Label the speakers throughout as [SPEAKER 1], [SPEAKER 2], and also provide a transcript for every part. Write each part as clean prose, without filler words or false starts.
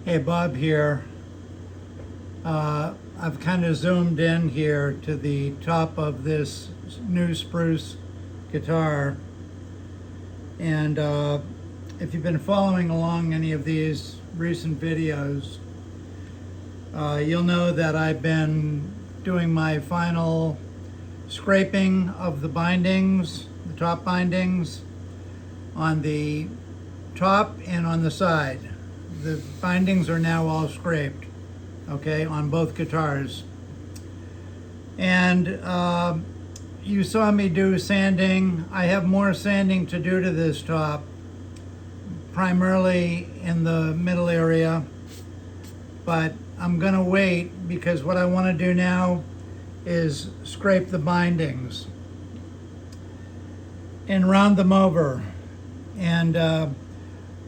[SPEAKER 1] Hey, Bob here. I've kind of zoomed in here to the top of this new Spruce guitar. And if you've been following along any of these recent videos, you'll know that I've been doing my final scraping of the bindings, the top bindings, on the top and on the side. The bindings are now all scraped, okay, on both guitars. And you saw me do sanding. I have more sanding to do to this top, primarily in the middle area, but I'm gonna wait because what I wanna do now is scrape the bindings and round them over. And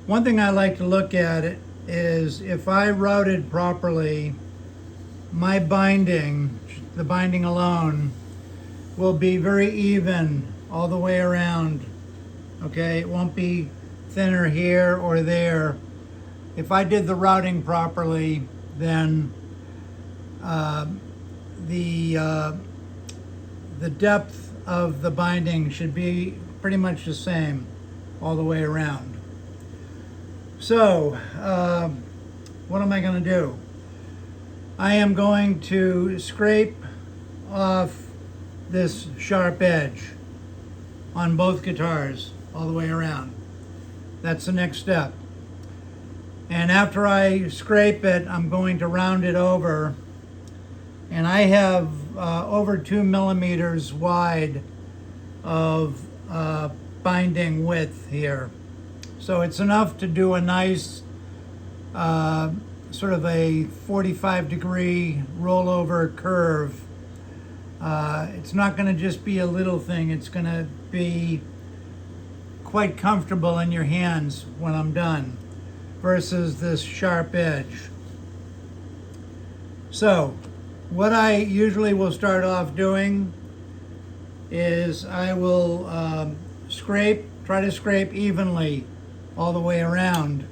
[SPEAKER 1] one thing I like to look at is if I routed properly, my binding, the binding alone, will be very even all the way around. Okay, it won't be thinner here or there. If I did the routing properly, then the depth of the binding should be pretty much the same all the way around. So, what am I going to do? I am going to scrape off this sharp edge on both guitars all the way around. That's the next step. And after I scrape it, I'm going to round it over. And I have over 2 millimeters wide of binding width here. So it's enough to do a nice sort of a 45-degree rollover curve. It's not going to just be a little thing. It's going to be quite comfortable in your hands when I'm done versus this sharp edge. So what I usually will start off doing is I will try to scrape evenly all the way around.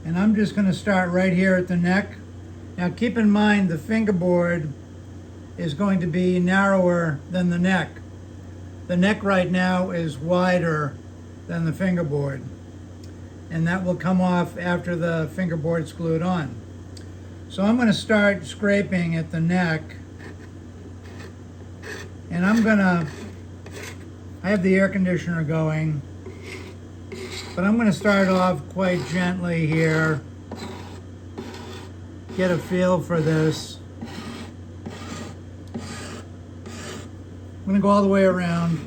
[SPEAKER 1] And I'm just going to start right here at the neck. Now keep in mind the fingerboard is going to be narrower than the neck. The neck right now is wider than the fingerboard. And that will come off after the fingerboard's glued on. So I'm going to start scraping at the neck. And I have the air conditioner going, but I'm going to start off quite gently here, get a feel for this. I'm going to go all the way around.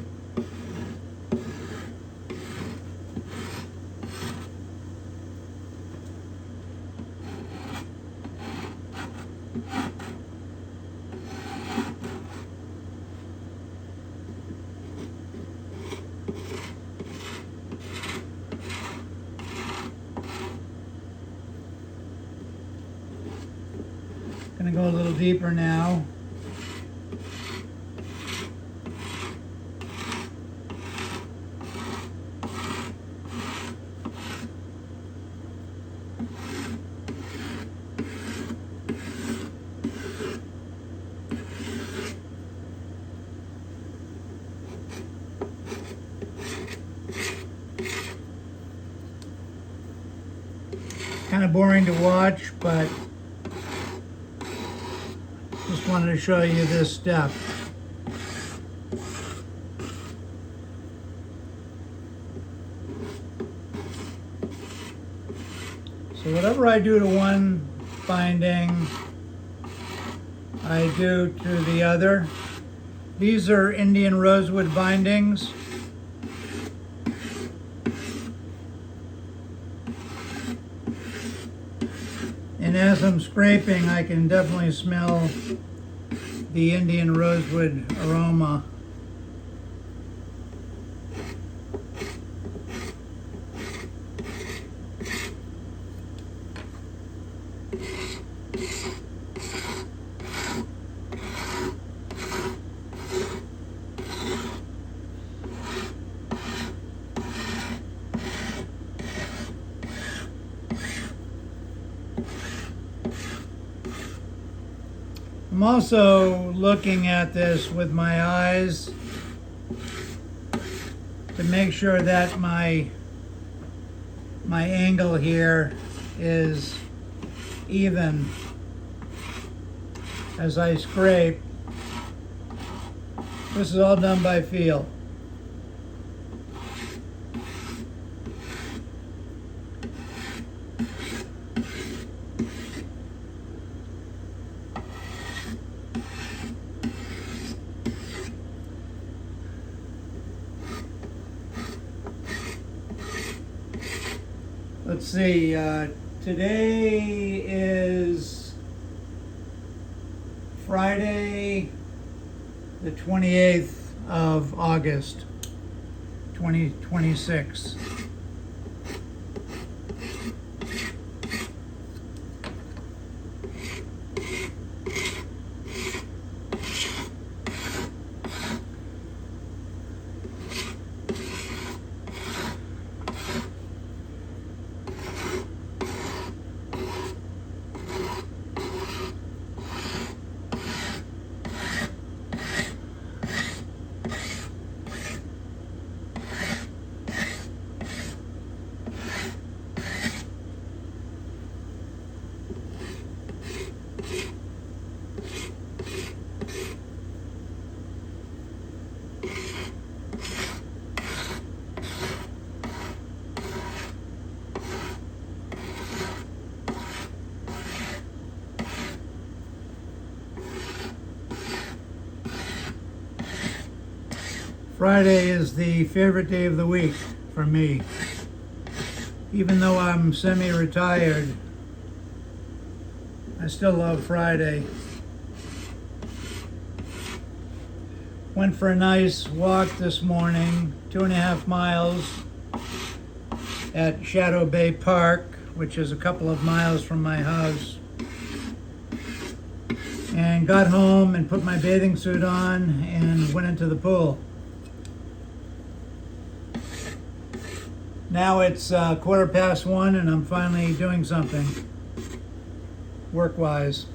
[SPEAKER 1] Going to go a little deeper now. Kind of boring to watch, but just wanted to show you this step. So whatever I do to one binding, I do to the other. These are Indian rosewood bindings. And as I'm scraping, I can definitely smell the Indian rosewood aroma. I'm also looking at this with my eyes to make sure that my angle here is even as I scrape. This is all done by feel. Let's see, today is Friday, the 28th of August, 2026. Friday is the favorite day of the week for me. Even though I'm semi-retired, I still love Friday. Went for a nice walk this morning, 2.5 miles at Shadow Bay Park, which is a couple of miles from my house. And got home and put my bathing suit on and went into the pool. Now it's 1:15 and I'm finally doing something work-wise.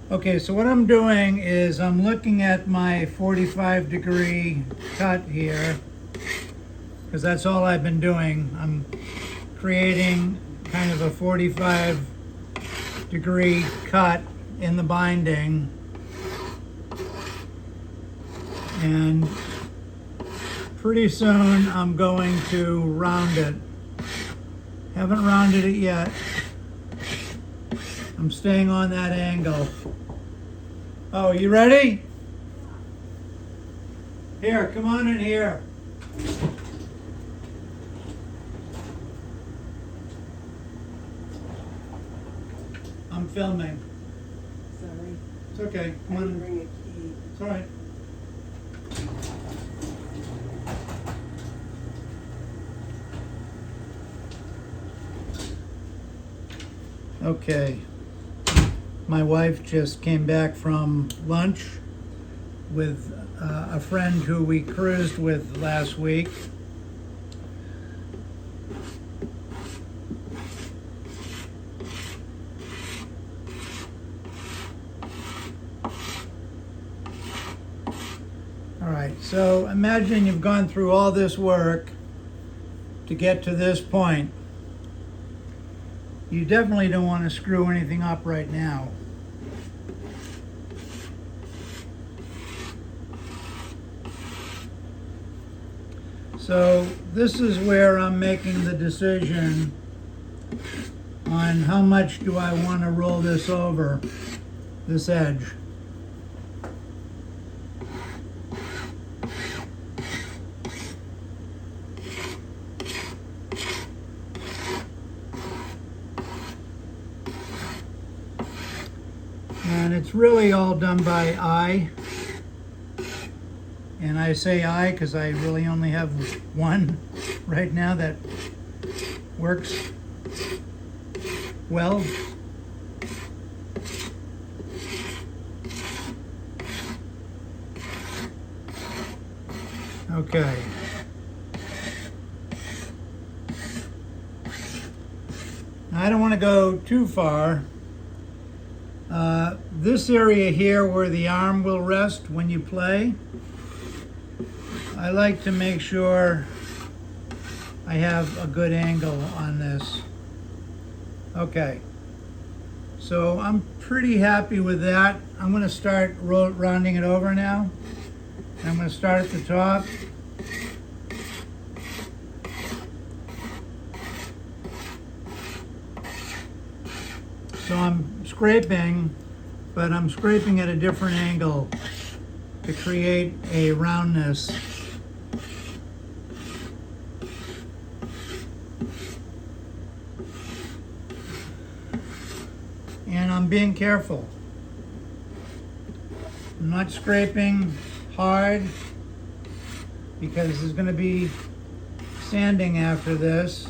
[SPEAKER 1] Okay, so what I'm doing is I'm looking at my 45-degree cut here, because that's all I've been doing. I'm creating kind of a 45-degree cut in the binding, and pretty soon I'm going to round it. Haven't rounded it yet. I'm staying on that angle. Oh, you ready? Here, come on in here. I'm filming.
[SPEAKER 2] Sorry.
[SPEAKER 1] It's okay. Come
[SPEAKER 2] I
[SPEAKER 1] on.
[SPEAKER 2] didn't bring a key.
[SPEAKER 1] It's all right. Okay. My wife just came back from lunch with a friend who we cruised with last week. All right, so imagine you've gone through all this work to get to this point. You definitely don't want to screw anything up right now. So this is where I'm making the decision on how much do I want to roll this over, this edge. And it's really all done by eye. And I say eye because I really only have one right now that works well. Okay. Now, I don't want to go too far This area here where the arm will rest when you play, I like to make sure I have a good angle on this. Okay, so I'm pretty happy with that. I'm going to start rounding it over now. I'm going to start at the top. So I'm scraping, but I'm scraping at a different angle to create a roundness. And I'm being careful. I'm not scraping hard because there's going to be sanding after this.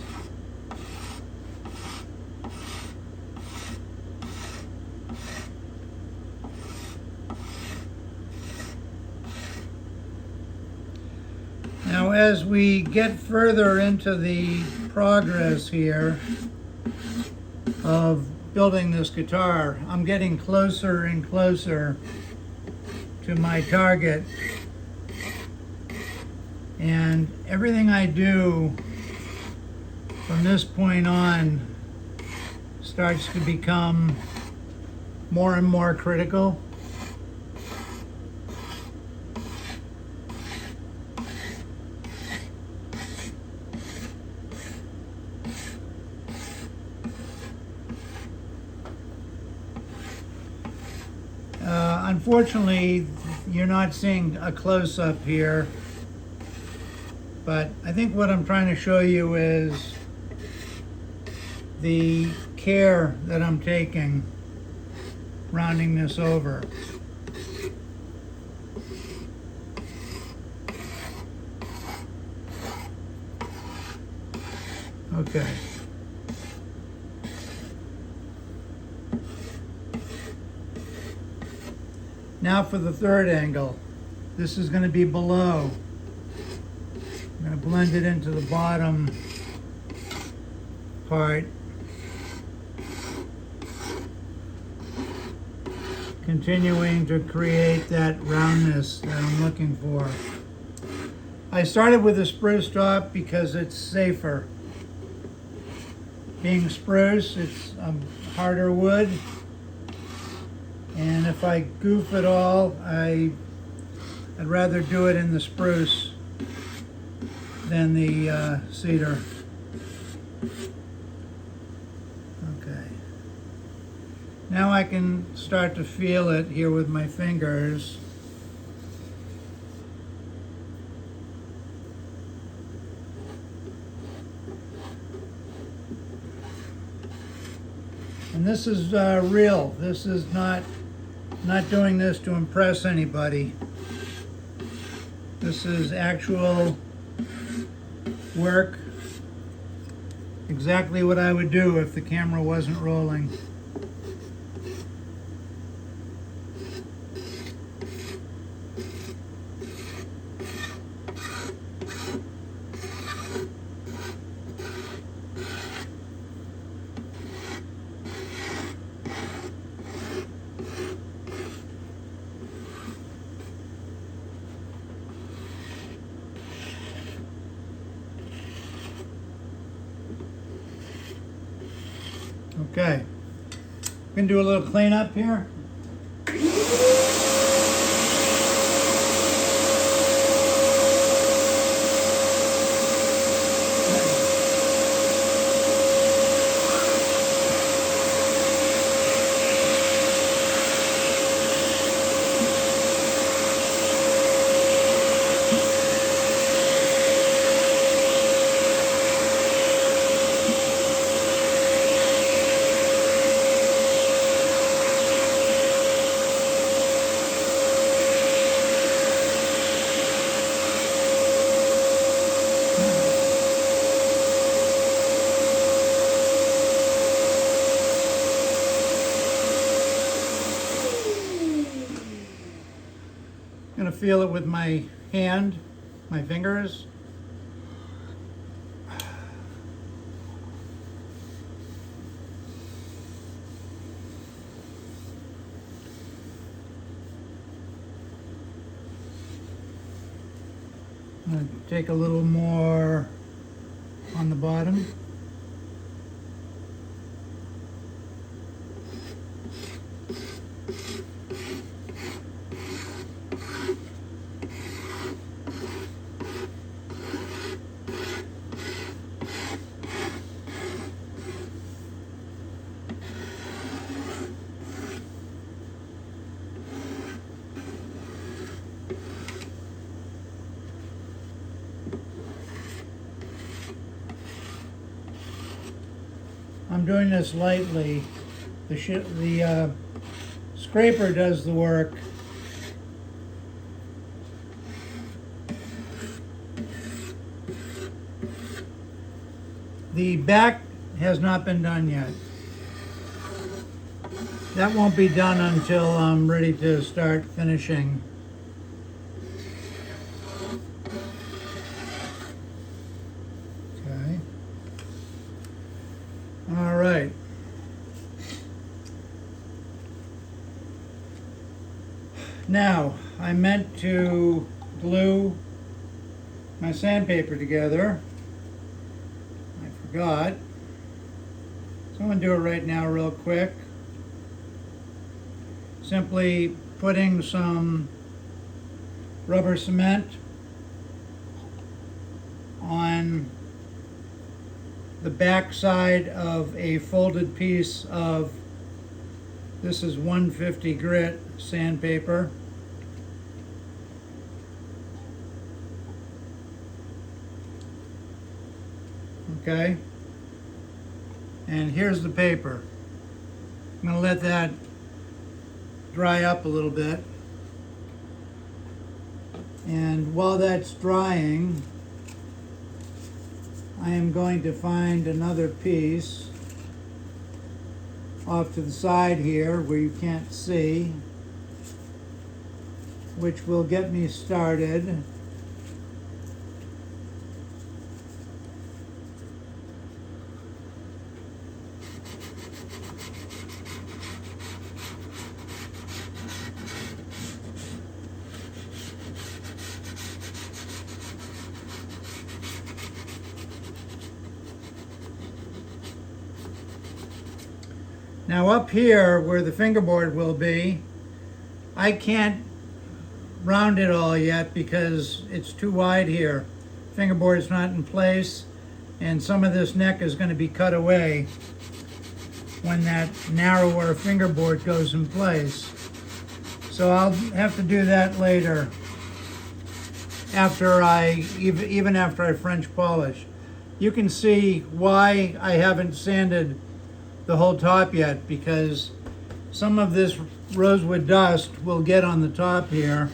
[SPEAKER 1] Now, as we get further into the progress here of building this guitar, I'm getting closer and closer to my target, and everything I do from this point on starts to become more and more critical. Unfortunately, you're not seeing a close-up here, but I think what I'm trying to show you is the care that I'm taking rounding this over. Okay. Now for the third angle. This is going to be below. I'm going to blend it into the bottom part. Continuing to create that roundness that I'm looking for. I started with a spruce top because it's safer. Being spruce, it's harder wood. And if I goof at all, I'd rather do it in the spruce than the cedar. Okay. Now I can start to feel it here with my fingers. And this is real. This is not doing this to impress anybody. This is actual work. Exactly what I would do if the camera wasn't rolling. Okay, we can do a little cleanup here. I'm going to feel it with my hand, my fingers. I'm going to take a little more on the bottom. I'm doing this lightly. The scraper does the work. The back has not been done yet. That won't be done until I'm ready to start finishing. Okay. All right. Now, I meant to glue my sandpaper together. I forgot. So I'm going to do it right now real quick. Simply putting some rubber cement on the back side of a folded piece of, this is 150 grit sandpaper. Okay, and here's the paper. I'm going to let that dry up a little bit, and while that's drying, I am going to find another piece off to the side here where you can't see, which will get me started. Now up here where the fingerboard will be, I can't round it all yet because it's too wide here. Fingerboard is not in place, and some of this neck is going to be cut away when that narrower fingerboard goes in place. So I'll have to do that later, after even after I French polish. You can see why I haven't sanded the whole top yet, because some of this rosewood dust will get on the top here.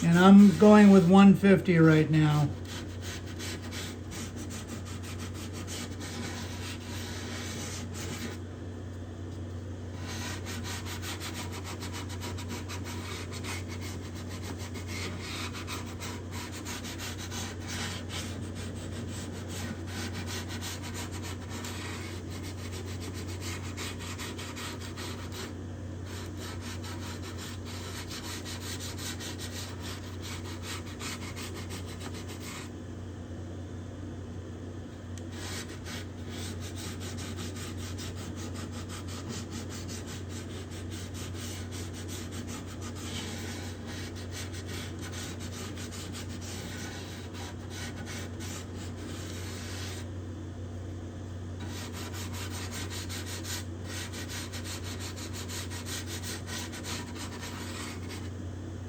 [SPEAKER 1] And I'm going with 150 right now.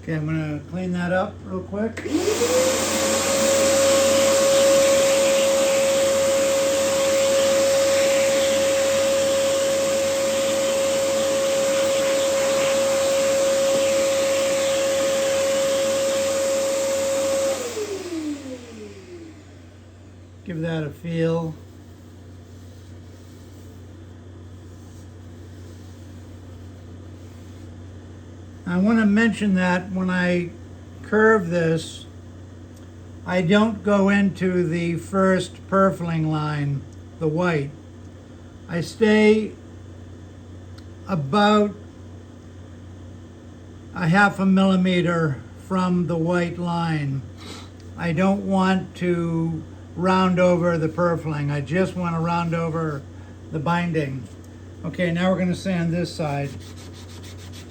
[SPEAKER 1] Okay, I'm going to clean that up real quick. Give that a feel. I want to mention that when I curve this, I don't go into the first purfling line, the white. I stay about a 1/2 millimeter from the white line. I don't want to round over the purfling. I just want to round over the binding. Okay, now we're going to sand this side.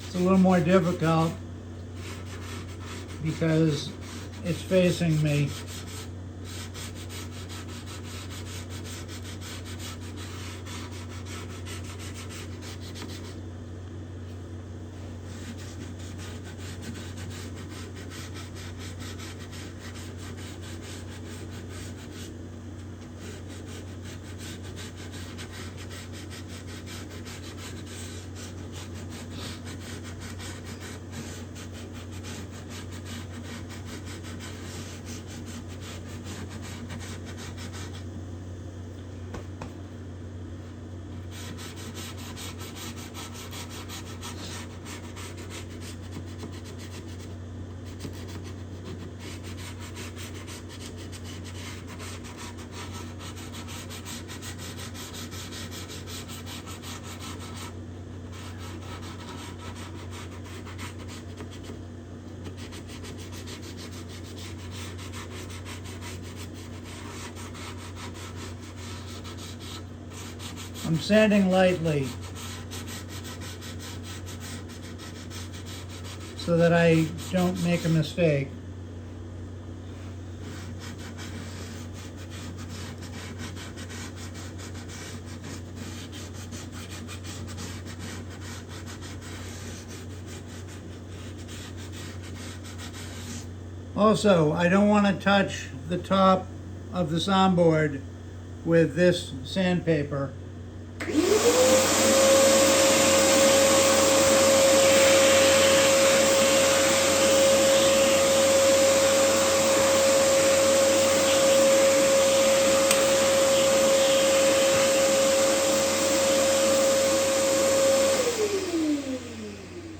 [SPEAKER 1] It's a little more difficult because it's facing me. I'm sanding lightly so that I don't make a mistake. Also, I don't want to touch the top of the soundboard with this sandpaper.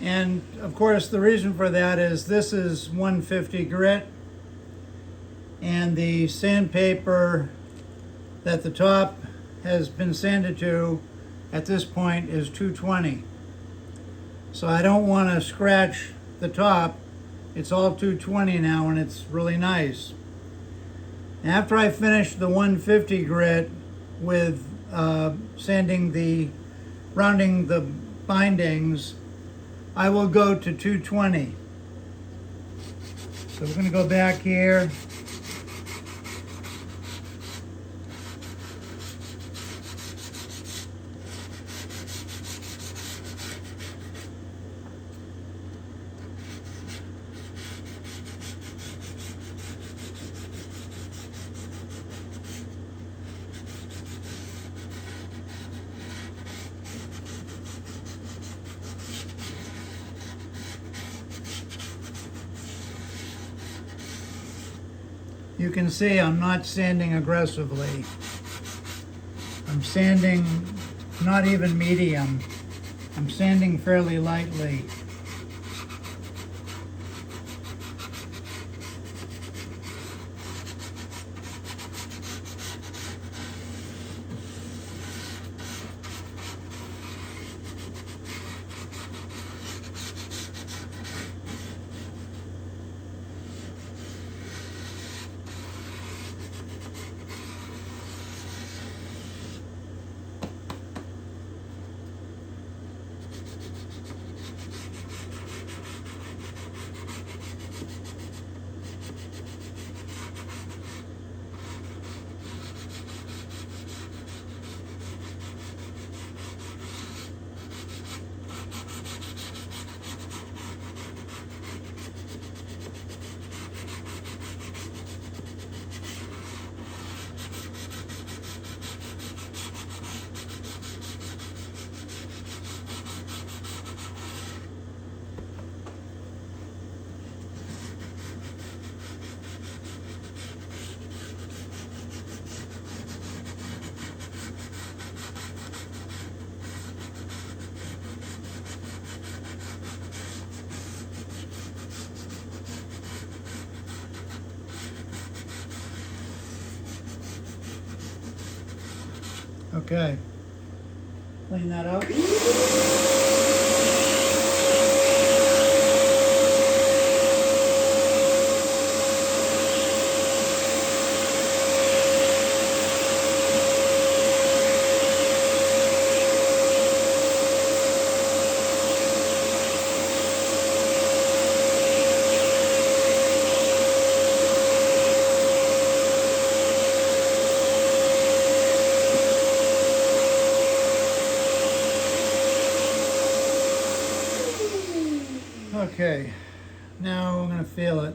[SPEAKER 1] And of course, the reason for that is this is 150 grit, and the sandpaper that the top has been sanded to at this point is 220. So I don't want to scratch the top. It's all 220 now, and it's really nice. After I finish the 150 grit with rounding the bindings, I will go to 220. So we're going to go back here. You can see I'm not sanding aggressively. I'm sanding not even medium. I'm sanding fairly lightly. Okay. Clean that up. Okay, now I'm going to feel it.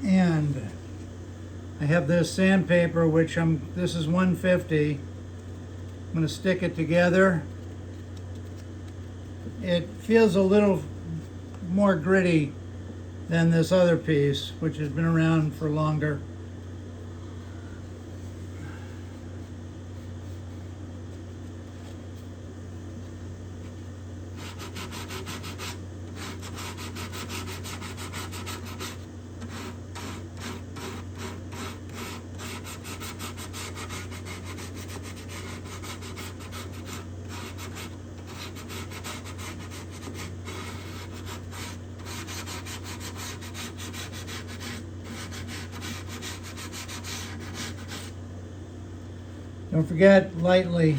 [SPEAKER 1] And I have this sandpaper, which this is 150. I'm going to stick it together. It feels a little more gritty than this other piece, which has been around for longer. Don't forget, lightly.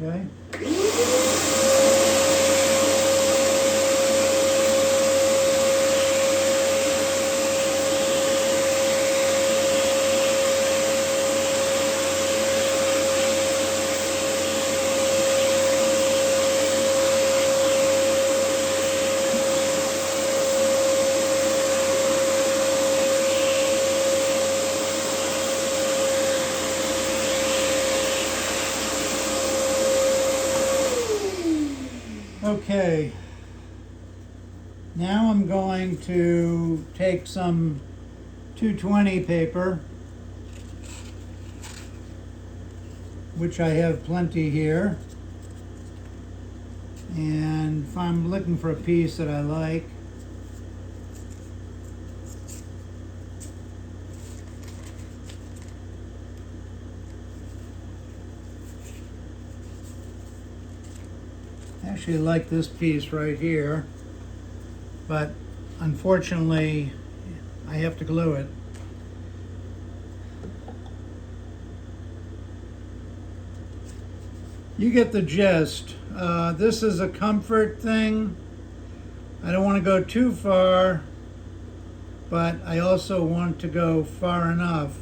[SPEAKER 1] Okay. Okay, now I'm going to take some 220 paper, which I have plenty here, and if I'm looking for a piece that I like, I actually like this piece right here, but unfortunately I have to glue it. You get the gist. This is a comfort thing. I don't want to go too far, but I also want to go far enough.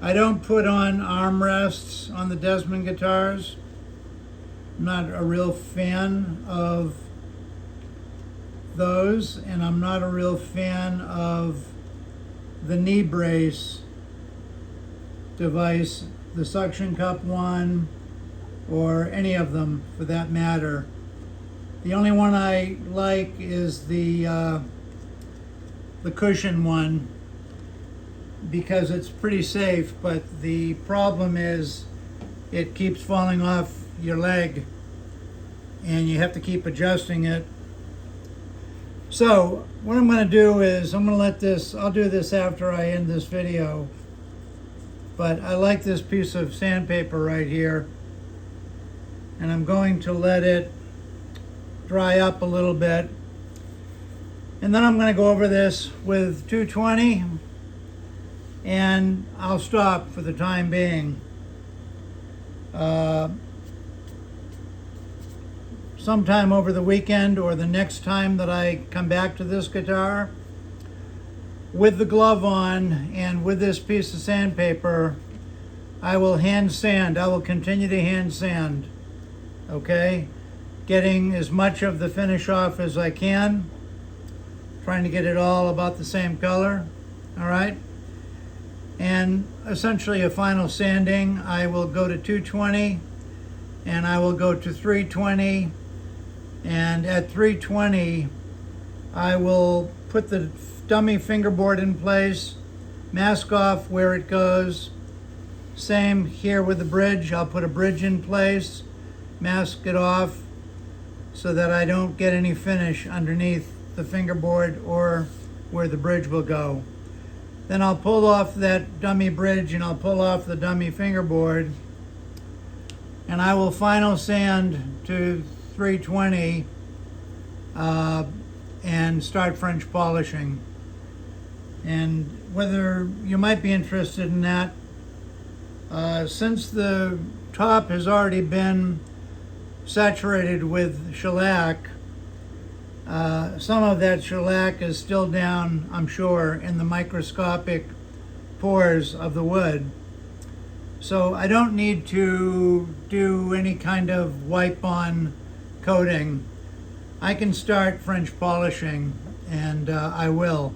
[SPEAKER 1] I don't put on armrests on the Desmond guitars. I'm not a real fan of those, and I'm not a real fan of the knee brace device, the suction cup one, or any of them for that matter. The only one I like is the cushion one, because it's pretty safe, but the problem is it keeps falling off your leg and you have to keep adjusting it. So what I'm going to do is I'm going to let this, I'll do this after I end this video, but I like this piece of sandpaper right here, and I'm going to let it dry up a little bit, and then I'm going to go over this with 220, and I'll stop for the time being. uh, sometime over the weekend or the next time that I come back to this guitar, with the glove on and with this piece of sandpaper, I will hand sand. I will continue to hand sand, okay? Getting as much of the finish off as I can, trying to get it all about the same color, all right? And essentially a final sanding, I will go to 220 and I will go to 320, and at 320 I will put the dummy fingerboard in place, mask off where it goes. Same here with the bridge. I'll put a bridge in place, mask it off so that I don't get any finish underneath the fingerboard or where the bridge will go. Then I'll pull off that dummy bridge and I'll pull off the dummy fingerboard, and I will final sand to 320 and start French polishing. And whether you might be interested in that, since the top has already been saturated with shellac, some of that shellac is still down, I'm sure, in the microscopic pores of the wood. So I don't need to do any kind of wipe-on coating. I can start French polishing, and I will.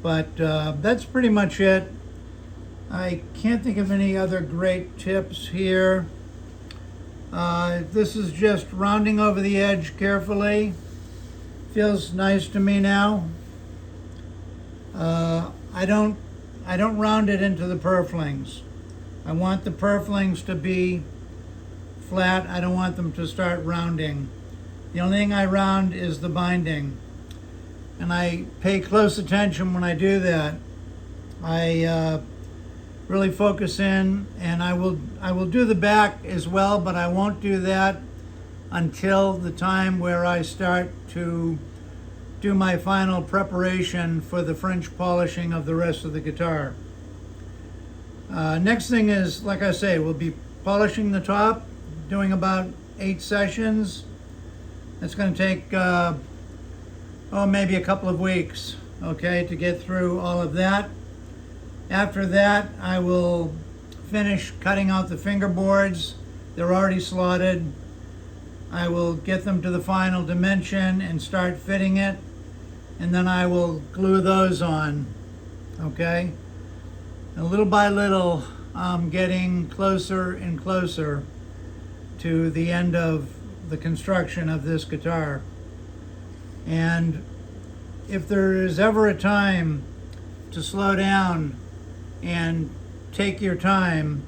[SPEAKER 1] But that's pretty much it. I can't think of any other great tips here. This is just rounding over the edge carefully. Feels nice to me now. I don't round it into the purflings. I want the purflings to be flat. I don't want them to start rounding. The only thing I round is the binding. And I pay close attention when I do that. I really focus in, and I will do the back as well, but I won't do that until the time where I start to do my final preparation for the French polishing of the rest of the guitar. Next thing is, like I say, we'll be polishing the top, doing about 8 sessions. It's going to take maybe a couple of weeks, okay, to get through all of that. After that, I will finish cutting out the fingerboards. They're already slotted. I will get them to the final dimension and start fitting it, and then I will glue those on, okay? And little by little, I'm getting closer and closer to the end of the construction of this guitar. And if there is ever a time to slow down and take your time,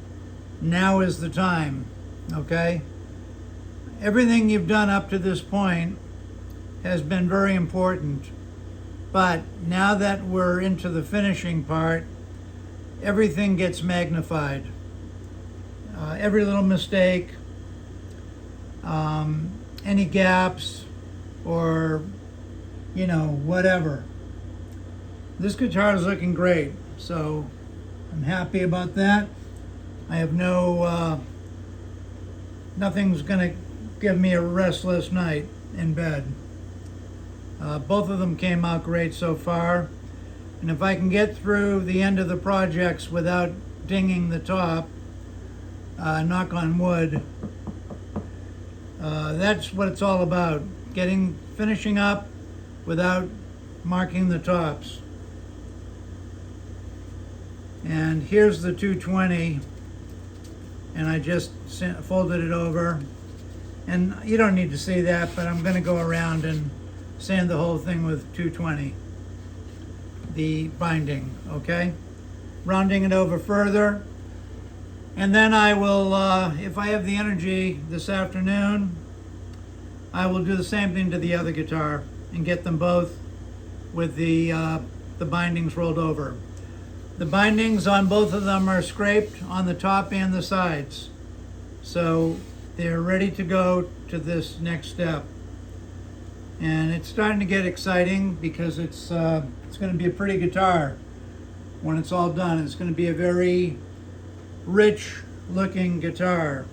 [SPEAKER 1] now is the time, okay? Everything you've done up to this point has been very important, but now that we're into the finishing part, everything gets magnified. Every little mistake, any gaps, or whatever. This guitar is looking great, so I'm happy about that. I have nothing's gonna give me a restless night in bed. Both of them came out great so far, and if I can get through the end of the projects without dinging the top, knock on wood, that's what it's all about, finishing up without marking the tops. And here's the 220, and I just folded it over, and you don't need to see that, but I'm going to go around and sand the whole thing with 220, the binding, okay? Rounding it over further, and then I will, if I have the energy this afternoon, I will do the same thing to the other guitar and get them both with the bindings rolled over. The bindings on both of them are scraped on the top and the sides, so they're ready to go to this next step. And it's starting to get exciting because it's going to be a pretty guitar when it's all done. It's going to be a very rich, looking guitar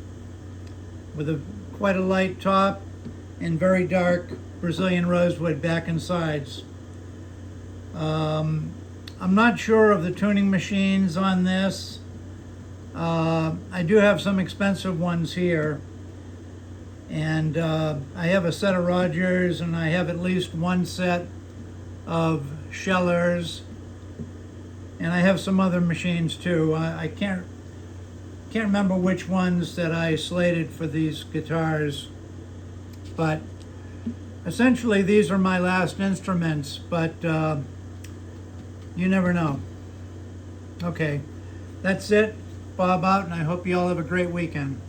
[SPEAKER 1] with quite a light top and very dark Brazilian rosewood back and sides. I'm not sure of the tuning machines on this. I do have some expensive ones here, and I have a set of Rogers, and I have at least one set of Schellers, and I have some other machines too. I can't remember which ones that I slated for these guitars, but essentially these are my last instruments, but you never know. Okay, that's it. Bob out, and I hope you all have a great weekend.